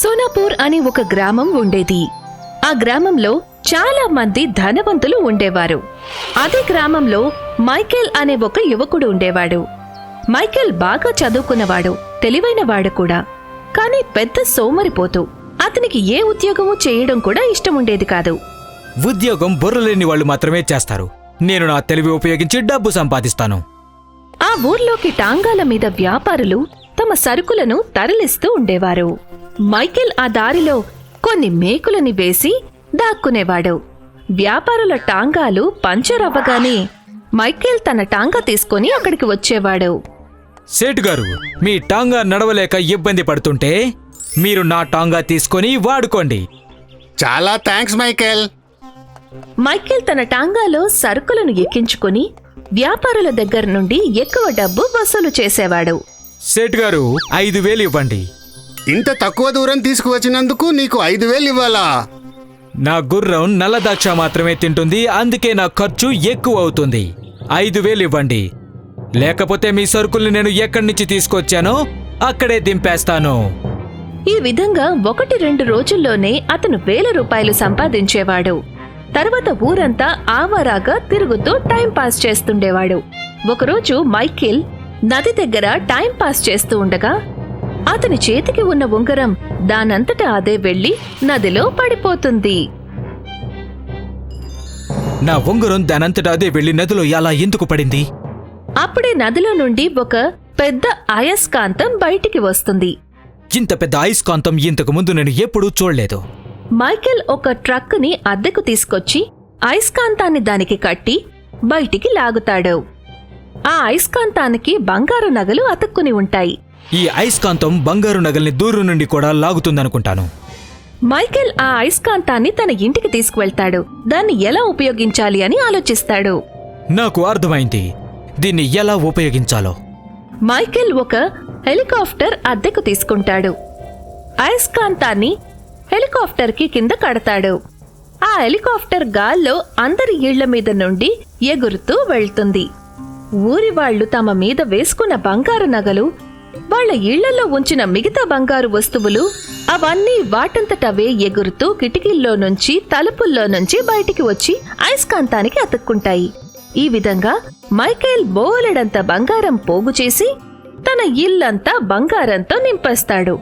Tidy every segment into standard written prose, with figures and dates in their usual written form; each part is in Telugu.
సోనాపూర్ అనే ఒక గ్రామం ఉండేది. ఆ గ్రామంలో చాలా మంది ధనవంతులు ఉండేవారు. అదే గ్రామంలో మైకేల్ అనే ఒక యువకుడు ఉండేవాడు. మైకేల్ బాగా చదువుకున్నవాడు, తెలివైనవాడు కూడా. కాని పెద్ద సోమరిపోతు. అతనికి ఏ ఉద్యోగమూ చేయడం కూడా ఇష్టముండేది కాదు. ఉద్యోగం బుర్రలేని వాళ్ళు మాత్రమే చేస్తారు. నేను నా తెలివి ఉపయోగించి డబ్బు సంపాదిస్తాను. ఆ ఊర్లోకి టాంగాల మీద వ్యాపారులు తమ సరుకులను తరలిస్తూ ఉండేవారు. మైకేల్ ఆ దారిలో కొన్ని మేకులని వేసి దాక్కునేవాడు. వ్యాపారుల టాంగాలు పంచర్ అవ్వగానే మైకేల్ తన టాంగా తీసుకుని అక్కడికి వచ్చేవాడు. సేటు గారు, మీ టాంగా నడవలేక ఇబ్బంది పడుతుంటే మీరు నా టాంగా తీసుకొని వాడుకోండి. చాలా థ్యాంక్స్ మైకేల్. మైకేల్ తన టాంగాలో సరుకులను ఎక్కించుకుని వ్యాపారుల దగ్గర నుండి ఎక్కువ డబ్బు వసూలు చేసేవాడు. సేటు గారు, 5,000 ఇవ్వండి. ఇంత తక్కువ దూరం తీసుకువచ్చినందుకు నీకు 5,000 ఇవ్వాలా? నా గుర్రం నల్ల ద్రాక్ష మాత్రమే తింటుంది, అందుకే నా ఖర్చు ఎక్కువ అవుతుంది. 5,000 ఇవ్వండి, లేకపోతే మీ సరుకుల్ని నేను ఎక్కడి నుంచి తీసుకొచ్చానో అక్కడే దింపేస్తాను. ఈ విధంగా 1-2 రోజుల్లోనే అతను 1,000 రూపాయలు సంపాదించేవాడు. తర్వాత ఊరంతా ఆవారాగా తిరుగుతూ టైం పాస్ చేస్తుండేవాడు. ఒకరోజు మైకేల్ నది దగ్గర టైం పాస్ చేస్తూ ఉండగా అతని చేతికి ఉన్న ఉంగరం దానంతటా అదే వెళ్లి నదిలో పడిపోతుంది. నా ఉంగరం దానంతటా అదే వెళ్లి నదిలో ఎలా ఎందుకు పడింది? అప్పుడే నదిలో నుండి ఒక పెద్ద అయస్కాంతం బయటికి వస్తుంది. ఇంత పెద్ద అయస్కాంతం ఇంతకు ముందు నేను ఎప్పుడూ చూడలేదు. మైకేల్ ఒక ట్రక్కుని అద్దెకు తీసుకొచ్చి అయస్కాంతాన్ని దానికి కట్టి బయటికి లాగుతాడు. ఆ అయస్కాంతానికి బంగారు నగలు అతుక్కుని ఉంటాయి. ఈ అయస్కాంతం బంగారు నగల్ని దూరం నుండి కూడా లాగుతుందనుకుంటాను. మైకేల్ ఆ అయస్కాంతాన్ని తన ఇంటికి తీసుకువెళ్తాడు. దాన్ని ఎలా ఉపయోగించాలి అని ఆలోచిస్తాడు. నాకు అర్థమైంది, దీన్ని ఎలా ఉపయోగించాలో. మైకేల్ ఒక హెలికాప్టర్ అద్దెకు తీసుకుంటాడు. అయస్కాంతాన్ని హెలికాప్టర్కి కింద కడతాడు. ఆ హెలికాప్టర్ గాల్లో అందరి ఇళ్ల మీద నుండి ఎగురుతూ వెళ్తుంది. ఊరి వాళ్లు తమ మీద వేసుకున్న బంగారు నగలు, వాళ్ల ఇళ్లలో ఉంచిన మిగతా బంగారు వస్తువులు అవన్నీ వాటంతటవే ఎగురుతూ కిటికీల్లో నుంచి తలుపుల్లో నుంచి బయటికి వచ్చి అయస్కాంతానికి అతుక్కుంటాయి. ఈ విధంగా మైకేల్ బోలెడంత బంగారం పోగు చేసి తన ఇల్లంతా బంగారంతో నింపేస్తాడు.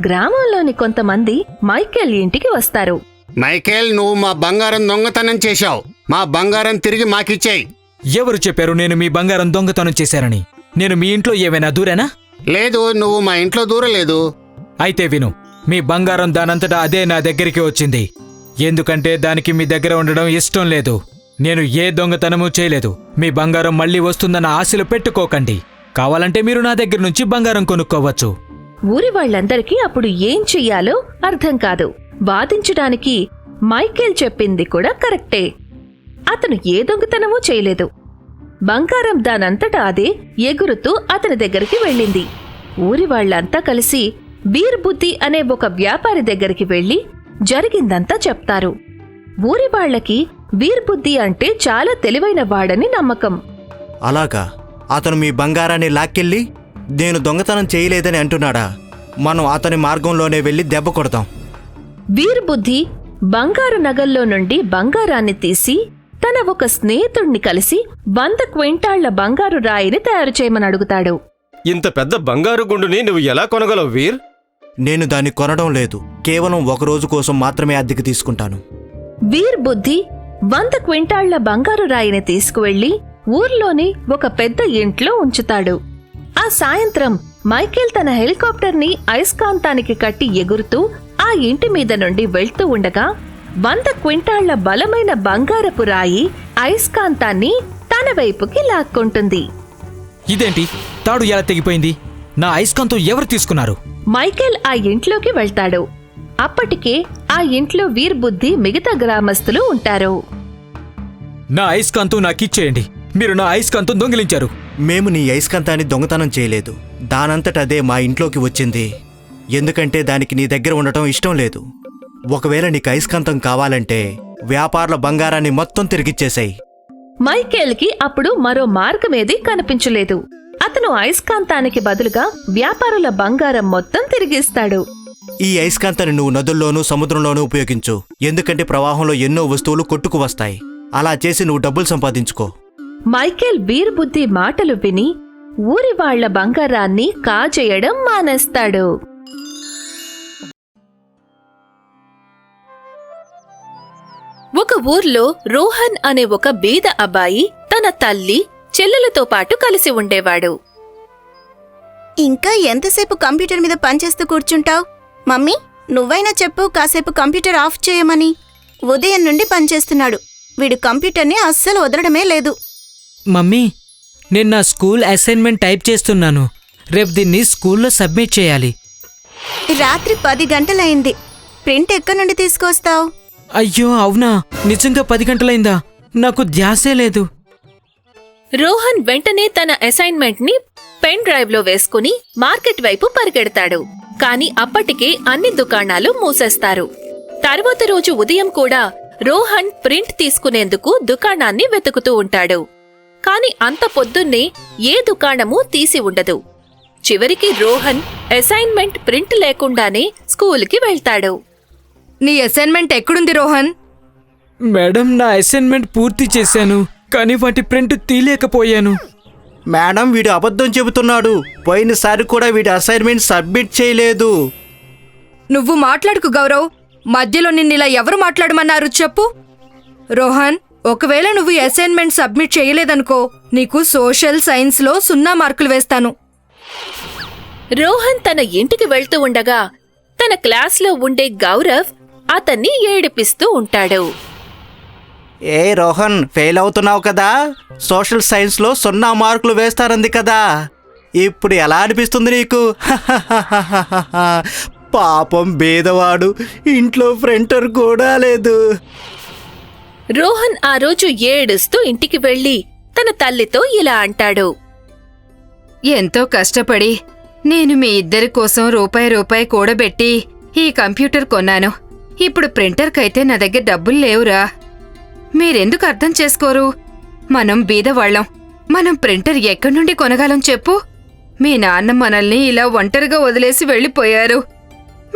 గ్రామంలోని కొంతమంది మైకేల్ ఇంటికి వస్తారు. మైకేల్, నువ్వు మా బంగారం దొంగతనం చేశావు. మా బంగారం తిరిగి మాకిచ్చేయి. ఎవరు చెప్పారు నేను మీ బంగారం దొంగతనం చేశానని? నేను మీ ఇంట్లో ఏమైనా దూరేనా? లేదు, నువ్వు మా ఇంట్లో దూరలేదు. అయితే విను, మీ బంగారం దానంతటా అదే నా దగ్గరికి వచ్చింది. ఎందుకంటే దానికి మీ దగ్గర ఉండడం ఇష్టం లేదు. నేను ఏ దొంగతనమూ చేయలేదు. మీ బంగారం మళ్లీ వస్తుందన్న ఆశలు పెట్టుకోకండి. కావాలంటే మీరు నా దగ్గర నుంచి బంగారం కొనుక్కోవచ్చు. ఊరి వాళ్లందరికీ అప్పుడు ఏం చెయ్యాలో అర్థం కాదు. వాదించడానికి మైకేల్ చెప్పింది కూడా కరెక్టే. అతను ఏ దొంగతనమూ చేయలేదు. బంగారం దానంతటా అదే ఎగురుతూ అతని దగ్గరికి వెళ్ళింది. ఊరి వాళ్లంతా కలిసి బీర్బుద్ధి అనే ఒక వ్యాపారి దగ్గరికి వెళ్లి జరిగిందంతా చెప్తారు. ఊరి వాళ్లకి బీర్బుద్ధి అంటే చాలా తెలివైన వాడని నమ్మకం. అలాగా? అతను మీ బంగారాన్ని లాక్కెళ్ళి నేను దొంగతనం చేయలేదని అంటున్నాడా? మనం అతని మార్గంలోనే వెళ్ళి దెబ్బ కొడతాం. బీర్బుద్ధి బంగారు నగల్లో నుండి బంగారాన్ని తీసి తన ఒక స్నేహితుణ్ణి కలిసి 100 క్వింటాళ్ల బంగారు రాయిని తయారు చేయమని అడుగుతాడు. ఇంత పెద్ద బంగారు గుండుని నువ్వు ఎలా కొనగలవు వీర్? నేను దాన్ని కొనడం లేదు. కేవలం 1 రోజు కోసం మాత్రమే అద్దెకి తీసుకుంటాను. బీర్బుద్ధి 100 క్వింటాళ్ల బంగారు రాయిని తీసుకువెళ్లి ఊర్లోని ఒక పెద్ద ఇంట్లో ఉంచుతాడు. ఆ సాయంత్రం మైకేల్ తన హెలికాప్టర్ని అయస్కాంతానికి కట్టి ఎగురుతూ ఆ ఇంటి మీద నుండి వెళ్తూ ఉండగా 100 క్వింటాళ్ల బలమైన బంగారపు రాయి అయస్కాంతాన్ని తన వైపుకి లాక్కుంటుంది. ఇదేంటి, తాడు ఎలా తెగిపోయింది? నా అయస్కాంతం ఎవరు తీసుకున్నారు? మైకేల్ ఆ ఇంట్లోకి వెళ్తాడు. అప్పటికే ఆ ఇంట్లో వీర్బుద్ధి మిగతా గ్రామస్తులు ఉంటారు. నా అయస్కాంతం నాకిచ్చేయండి. మీరు నా అయస్కాంతం దొంగిలించారు. మేము నీ అయస్కాంతాన్ని దొంగతనం చేయలేదు. దానంతటదే మా ఇంట్లోకి వచ్చింది. ఎందుకంటే దానికి నీ దగ్గర ఉండటం ఇష్టం లేదు. ఒకవేళ నీకు అయస్కాంతం కావాలంటే వ్యాపారుల బంగారాన్ని మొత్తం తిరిగిచ్చేశాయి. మైకేల్కి అప్పుడు మరో మార్గమేదీ కనిపించలేదు. అతను అయస్కాంతానికి బదులుగా వ్యాపారుల బంగారం మొత్తం తిరిగిస్తాడు. ఈ అయస్కాంతాన్ని నువ్వు నదుల్లోనూ సముద్రంలోనూ ఉపయోగించు. ఎందుకంటే ప్రవాహంలో ఎన్నో వస్తువులు కొట్టుకు వస్తాయి. అలా చేసి నువ్వు డబ్బులు సంపాదించుకో. మైకేల్ వీర్బుద్ధి మాటలు విని ఊరి వాళ్ల బంగారాన్ని కాజేయడం మానేస్తాడు. ఒక ఊర్లో రోహన్ అనే ఒక బీద అబ్బాయి తన తల్లి చెల్లెలతో పాటు కలిసి ఉండేవాడు. ఇంకా ఎంతసేపు కంప్యూటర్ మీద పనిచేస్తూ కూర్చుంటావ్? మమ్మీ, నువ్వైనా చెప్పు కాసేపు కంప్యూటర్ ఆఫ్ చేయమని. ఉదయం నుండి పనిచేస్తున్నాడు. వీడు కంప్యూటర్ని అస్సలు వదలడమే లేదు. మమ్మీ, నేను నా స్కూల్ అసైన్మెంట్ టైప్ చేస్తున్నాను. రేపు దీన్ని స్కూల్లో సబ్మిట్ చేయాలి. రాత్రి 10 గంటలైంది. ప్రింట్ ఎక్కడి నుండి తీసుకొస్తావు? అయ్యో అవునా, నిజంగా 10 గంటలైందా? నాకు ధ్యాసే లేదు. రోహన్ వెంటనే తన అసైన్మెంట్ ని పెన్ డ్రైవ్ లో వేసుకుని మార్కెట్ వైపు పరిగెడతాడు. కాని అప్పటికే అన్ని దుకాణాలు మూసేస్తారు. తర్వాత రోజు ఉదయం కూడా రోహన్ ప్రింట్ తీసుకునేందుకు దుకాణాన్ని వెతుకుతూ ఉంటాడు. కాని అంత పొద్దున్నే ఏ దుకాణమూ తీసి ఉండదు. చివరికి రోహన్ అసైన్మెంట్ ప్రింట్ లేకుండానే స్కూలుకి వెళ్తాడు. నీ అసైన్మెంట్ ఎక్కడుంది రోహన్? మేడం, నా అసైన్మెంట్ పూర్తి చేశాను, కానీ వాటి ప్రింట్ తీయలేకపోయాను. మేడం, వీడు అబద్ధం చెబుతున్నాడు. పోయినసారి కూడా వీడి అసైన్మెంట్ సబ్మిట్ చేయలేదు. నువ్వు మాట్లాడుకు గౌరవ్. మధ్యలో నిన్నిలా ఎవరు మాట్లాడమన్నారు చెప్పు. రోహన్, ఒకవేళ నువ్వు ఈ అసైన్మెంట్ సబ్మిట్ చేయలేదనుకో, నీకు సోషల్ సైన్స్లో 0 మార్కులు వేస్తాను. రోహన్ తన ఇంటికి వెళ్తూ ఉండగా తన క్లాస్లో ఉండే గౌరవ్ అతన్ని ఏడిపిస్తూ ఉంటాడు. ఏ రోహన్, ఫెయిల్ అవుతున్నావు కదా? సోషల్ సైన్స్లో 0 మార్కులు వేస్తారంది కదా. ఇప్పుడు ఎలా అనిపిస్తుంది నీకు? పాపం బేదవాడు, ఇంట్లో ప్రింటర్ కూడా లేదు. రోహన్ ఆ రోజు ఏడుస్తూ ఇంటికి వెళ్లి తన తల్లితో ఇలా అంటాడు. ఎంతో కష్టపడి నేను మీ ఇద్దరి కోసం రూపాయి కూడబెట్టి ఈ కంప్యూటర్ కొన్నాను. ఇప్పుడు ప్రింటర్కైతే నా దగ్గర డబ్బులు లేవురా. మీరెందుకు అర్థం చేసుకోరు? మనం బీదవాళ్లం. మనం ప్రింటర్ ఎక్కడి నుండి కొనగలం చెప్పు? మీ నాన్న మనల్ని ఇలా ఒంటరిగా వదిలేసి వెళ్ళిపోయారు.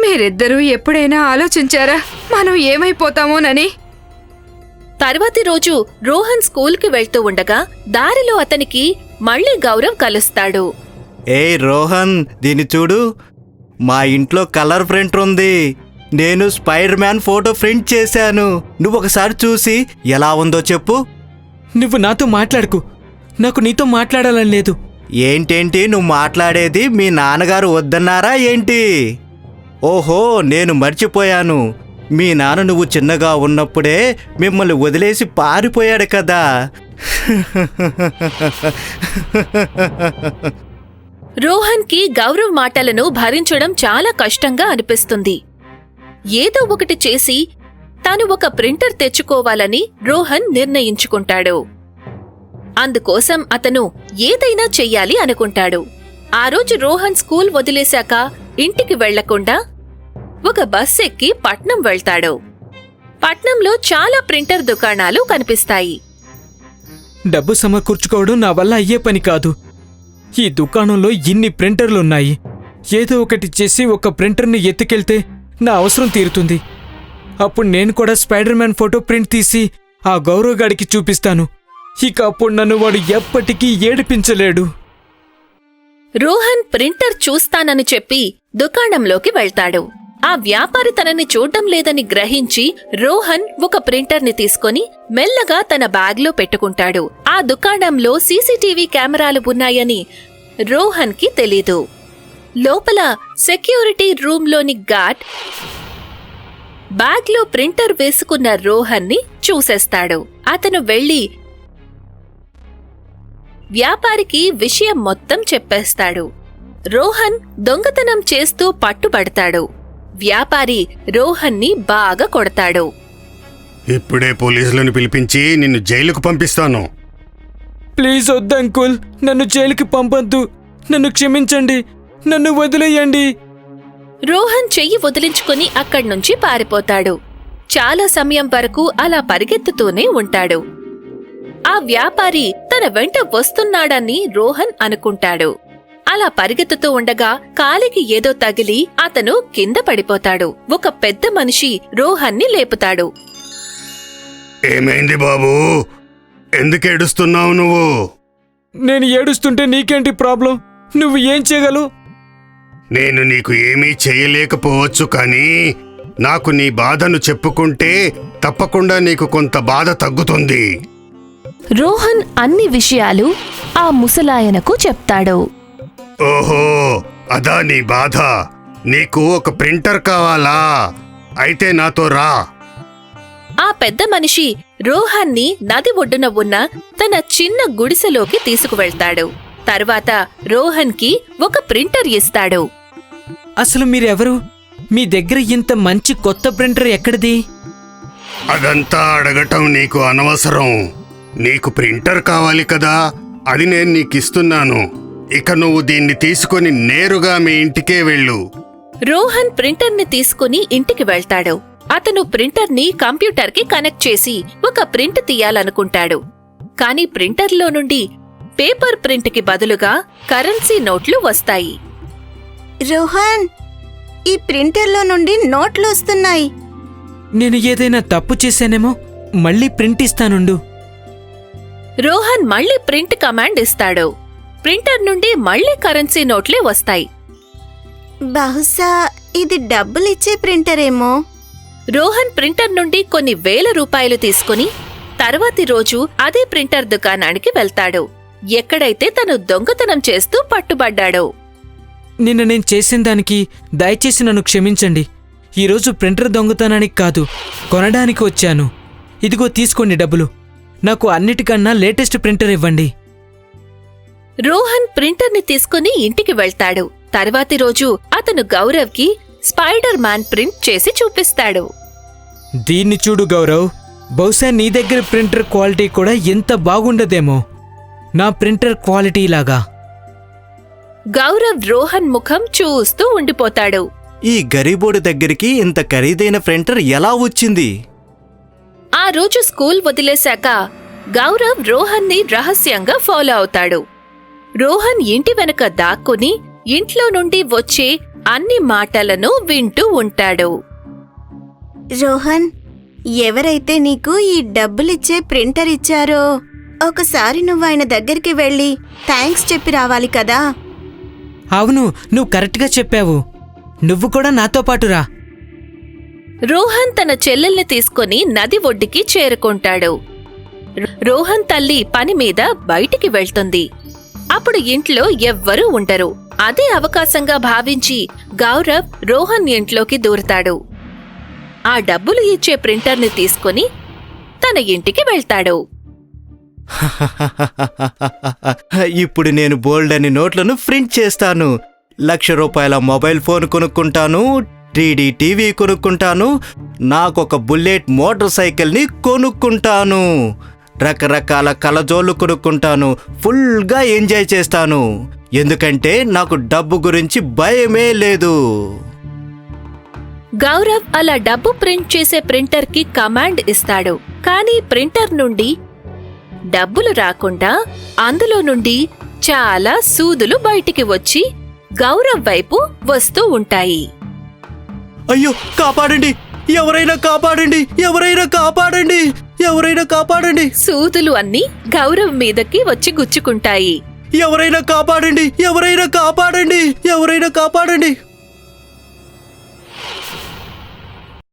మీరిద్దరూ ఎప్పుడైనా ఆలోచించారా మనం ఏమైపోతామోనని? తర్వాతి రోజు రోహన్ స్కూల్కి వెళ్తూ ఉండగా దారిలో అతనికి మళ్లీ గౌరవ్ కలుస్తాడు. ఏ రోహన్, దీన్ని చూడు. మా ఇంట్లో కలర్ ప్రింటర్ ఉంది. నేను స్పైడర్ మ్యాన్ ఫోటో ప్రింట్ చేశాను. నువ్వు ఒకసారి చూసి ఎలా ఉందో చెప్పు. నువ్వు నాతో మాట్లాడుకు. నాకు నీతో మాట్లాడాలని లేదు. ఏంటేంటి నువ్వు మాట్లాడేది? మీ నాన్నగారు వద్దన్నారా ఏంటి? ఓహో, నేను మర్చిపోయాను. మీ నాన్న నువ్వు చిన్నగా ఉన్నప్పుడే మిమ్మల్ని వదిలేసి పారిపోయాడు కదా. రోహన్కి గౌరవ్ మాటలను భరించడం చాలా కష్టంగా అనిపిస్తుంది. ఏదో ఒకటి చేసి తాను ఒక ప్రింటర్ తెచ్చుకోవాలని రోహన్ నిర్ణయించుకుంటాడు. అందుకోసం అతను ఏదైనా చెయ్యాలి అనుకుంటాడు. ఆ రోజు రోహన్ స్కూల్ వదిలేశాక ఇంటికి వెళ్లకుండా ఒక బస్ ఎక్కి పట్నం వెళ్తాడు. పట్నంలో చాలా ప్రింటర్ దుకాణాలు కనిపిస్తాయి. డబ్బు సమకూర్చుకోవడం నా వల్ల అయ్యే పని కాదు. ఈ దుకాణంలో ఇన్ని ప్రింటర్లున్నాయి. ఏదో ఒకటి చేసి ఒక ప్రింటర్ని ఎత్తుకెళ్తే నా అవసరం తీరుతుంది. అప్పుడు నేను కూడా స్పైడర్ మ్యాన్ ఫోటో ప్రింట్ తీసి ఆ గౌరవ్ గాడికి చూపిస్తాను. ఇక అప్పుడు నన్ను వాడు ఎప్పటికీ ఏడిపించలేడు. రోహన్ ప్రింటర్ చూస్తానని చెప్పి దుకాణంలోకి వెళ్తాడు. ఆ వ్యాపారి తనని చూడ్డం లేదని గ్రహించి రోహన్ ఒక ప్రింటర్ని తీసుకొని మెల్లగా తన బ్యాగ్లో పెట్టుకుంటాడు. ఆ దుకాణంలో సీసీటీవీ కెమెరాలు ఉన్నాయని రోహన్కి తెలీదు. లోపల సెక్యూరిటీ రూంలోని గార్డ్ బ్యాగ్లో ప్రింటర్ వేసుకున్న రోహన్ని చూసేస్తాడు. అతను వెళ్లి వ్యాపారికి విషయం మొత్తం చెప్పేస్తాడు. రోహన్ దొంగతనం చేస్తూ పట్టుబడతాడు. వ్యాపారి రోహన్ని బాగా కొడతాడు. ఇప్పుడే పోలీసులను పిలిపించి నిన్ను జైలుకు పంపిస్తాను. ప్లీజ్ వద్దు అంకుల్, నన్ను జైలుకి పంపొద్దు. నన్ను క్షమించండి, నన్ను వదిలేయండి. రోహన్ చెయ్యి వదిలించుకుని అక్కడ్నుంచి పారిపోతాడు. చాలా సమయం వరకు అలా పరిగెత్తుతూనే ఉంటాడు. ఆ వ్యాపారి తన వెంట వస్తున్నాడని రోహన్ అనుకుంటాడు. అలా పరిగెత్తుతూ ఉండగా కాలికి ఏదో తగిలి అతను కింద పడిపోతాడు. ఒక పెద్ద మనిషి రోహన్ని లేపుతాడు. ఏమైంది బాబూ? ఎందుకు ఏడుస్తున్నావు నువ్వు? నేను ఏడుస్తుంటే నీకేంటి ప్రాబ్లం? నువ్వు ఏం చేయగలవు? నేను నీకు ఏమీ చేయలేకపోవచ్చు, కానీ నాకు నీ బాధను చెప్పుకుంటే తప్పకుండా నీకు కొంత బాధ తగ్గుతుంది. రోహన్ అన్ని విషయాలు ఆ ముసలాయనకు చెప్తాడు. ఓహో, అదా నీ బాధ. నీకు ఒక ప్రింటర్ కావాలా? అయితే నాతో రా. ఆ పెద్ద మనిషి రోహన్ని నది ఒడ్డున ఉన్న తన చిన్న గుడిసెలోకి తీసుకువెళ్తాడు. తర్వాత రోహన్కి ఒక ప్రింటర్ ఇస్తాడు. అసలు మీరెవరు? మీ దగ్గర ఇంత మంచి కొత్త ప్రింటర్ ఎక్కడిది? అదంతా అడగటం నీకు అనవసరం. నీకు ప్రింటర్ కావాలి కదా, అది నేను నీకిస్తున్నాను. ఇక నువ్వు దీన్ని తీసుకొని నేరుగా మీ ఇంటికే వెళ్ళు. రోహన్ ప్రింటర్ని తీసుకుని ఇంటికి వెళ్తాడు. అతను ప్రింటర్ని కంప్యూటర్కి కనెక్ట్ చేసి ఒక ప్రింట్ తీయాలనుకుంటాడు. కాని ప్రింటర్లో నుండి పేపర్ ప్రింట్కి బదులుగా కరెన్సీ నోట్లు వస్తాయి. రోహన్, ఈ ప్రింటర్లో నుండి నోట్లు వస్తున్నాయి. నేను ఏదైనా తప్పు చేశానేమో. మళ్ళీ ప్రింట్ ఇస్తానుండు. రోహన్ మళ్ళీ ప్రింట్ కమాండ్ ఇస్తాడు. ప్రింటర్ నుండి మళ్ళీ కరెన్సీ నోట్లే వస్తాయి. బహుశా ఇది డబ్బులిచ్చే ప్రింటరేమో. రోహన్ ప్రింటర్ నుండి కొన్ని వేల రూపాయలు తీసుకుని తర్వాతి రోజు అదే ప్రింటర్ దుకాణానికి వెళ్తాడు, ఎక్కడైతే తను దొంగతనం చేస్తూ పట్టుబడ్డాడో. నిన్న నేను చేసిన దానికి దయచేసి నన్ను క్షమించండి. ఈరోజు ప్రింటర్ దొంగతనానికి కాదు, కొనడానికి వచ్చాను. ఇదిగో తీసుకోండి డబ్బులు. నాకు అన్నిటికన్నా లేటెస్ట్ ప్రింటర్ ఇవ్వండి. రోహన్ ప్రింటర్ని తీసుకుని ఇంటికి వెళ్తాడు. తర్వాతి రోజు అతను గౌరవ్కి స్పైడర్ మ్యాన్ ప్రింట్ చేసి చూపిస్తాడు. దీన్ని చూడు గౌరవ్, బహుశా నీ దగ్గర ప్రింటర్ క్వాలిటీ కూడా ఎంత బాగుండదేమో, నా ప్రింటర్ క్వాలిటీ లాగా. గౌరవ్ రోహన్ ముఖం చూస్తూ ఉండిపోతాడు. ఈ గరీబోడి దగ్గరికి ఇంత ఖరీదైన ప్రింటర్ ఎలా వచ్చింది? ఆ రోజు స్కూల్ వదిలేశాక గౌరవ్ రోహన్ని రహస్యంగా ఫాలో అవుతాడు. రోహన్ ఇంటి వెనుక దాక్కుని ఇంట్లో నుండి వచ్చే అన్ని మాటలను వింటూ ఉంటాడు. రోహన్, ఎవరైతే నీకు ఈ డబ్బులిచ్చే ప్రింటర్ ఇచ్చారో ఒకసారి నువ్వు ఆయన దగ్గరికి వెళ్ళి థ్యాంక్స్ చెప్పి రావాలి కదా. అవును, నువ్వు కరెక్ట్గా చెప్పావు. నువ్వు కూడా నాతో పాటు రా. రోహన్ తన చెల్లెల్ని తీసుకుని నది ఒడ్డుకి చేరుకుంటాడు. రోహన్ తల్లి పని మీద బయటికి వెళ్తుంది. అప్పుడు ఇంట్లో ఎవ్వరూ ఉండరు. అదే అవకాశంగా భావించి గౌరవ్ రోహన్ ఇంట్లోకి దూరతాడు. ఆ డబ్బులు ఇచ్చే ప్రింటర్ని తీసుకుని తన ఇంటికి వెళ్తాడు. ఇప్పుడు నేను బోల్డ్ అని నోట్లను ప్రింట్ చేస్తాను. 1,00,000 రూపాయల మొబైల్ ఫోన్ కొనుక్కుంటాను, 3D టీవీ కొనుక్కుంటాను, నాకొక బుల్లెట్ మోటార్ సైకిల్ని కొనుక్కుంటాను, రకరకాల కలజోళ్ళు కొనుక్కుంటాను, ఫుల్గా ఎంజాయ్ చేస్తాను. ఎందుకంటే నాకు డబ్బు గురించి భయమే లేదు. గౌరవ్ అలా డబ్బు ప్రింట్ చేసే ప్రింటర్కి కమాండ్ ఇస్తాడు. కానీ ప్రింటర్ నుండి డబ్బులు రాకుండా అందులో నుండి చాలా సూదులు బయటికి వచ్చి గౌరవ్ వైపు వస్తూ ఉంటాయి. అయ్యో, కాపాడండి! ఎవరైనా కాపాడండి! ఎవరైనా కాపాడండి! ఎవరైనా కాపాడండి! సూదులు అన్నీ గౌరవ్ మీదకి వచ్చి గుచ్చుకుంటాయి. ఎవరైనా కాపాడండి! ఎవరైనా కాపాడండి! ఎవరైనా కాపాడండి!